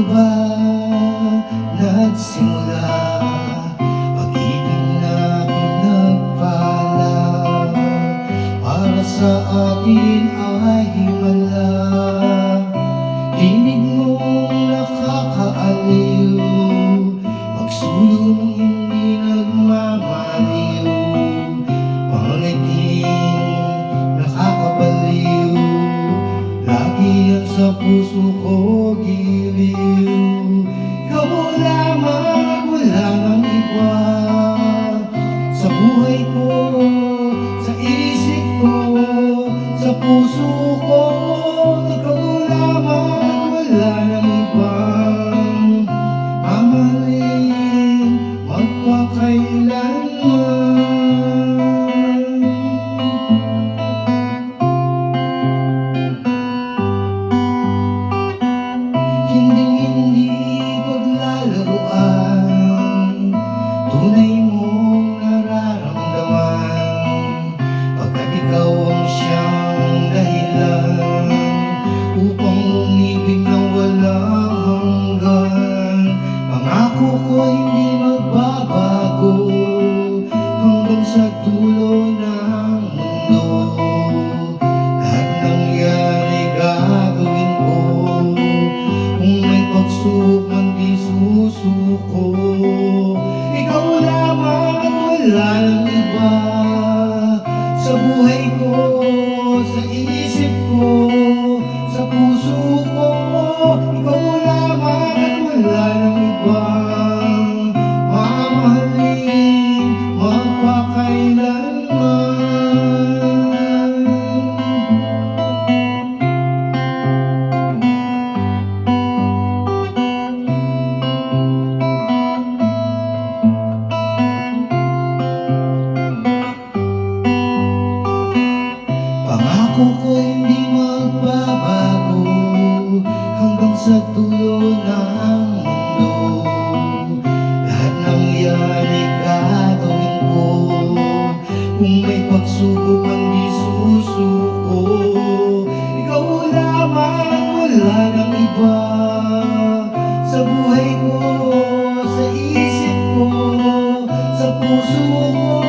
ba nagsimula? Pag-ibig natin nagpala, para sa atin ay himala. Tinig mong nakakaaliw, pagsulong hindi nagmamaliw, pangiting nakakabaliw, lagi yan sa puso ko giliw. Ikaw mo lamang at wala nang iba, sa buhay ko, sa isip ko, sa puso ko. Ikaw mo lamang at wala nang ibang mamahalin magpakailanman. Hindi paglalaruan, tunay mong nararamdaman, pagkat ikaw ang siyang dahilan upang umibig ng walang hanggan. Pangako ko hindi magbabago hanggang sa dulo ng mundo. Lahat ng yan ay gagawin ko, kung may pagsubok man di susuko. Ikaw lamang at wala nang iba, sa buhay ko, sa isip ko, sa puso ko. Ikaw lamang at wala nang ibang mamahalin magpakailanman. Pangako ko hindi magbabago hanggang sa dulo ng mundo. Lahat ng yan ay gagawin ko, kung may pagsubok man di susuko. Ikaw lamang at wala nang iba, sa buhay ko, sa isip ko, sa puso ko.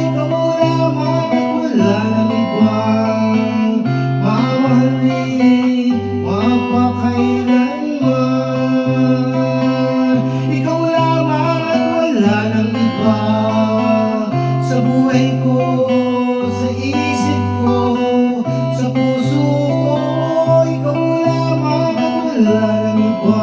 Ikaw lamang at wala nang ibang mamahalin magpakailanman. Ikaw lamang at wala nang iba, sa buhay ko, sa isip ko, sa puso ko. Ikaw lamang at wala nang iba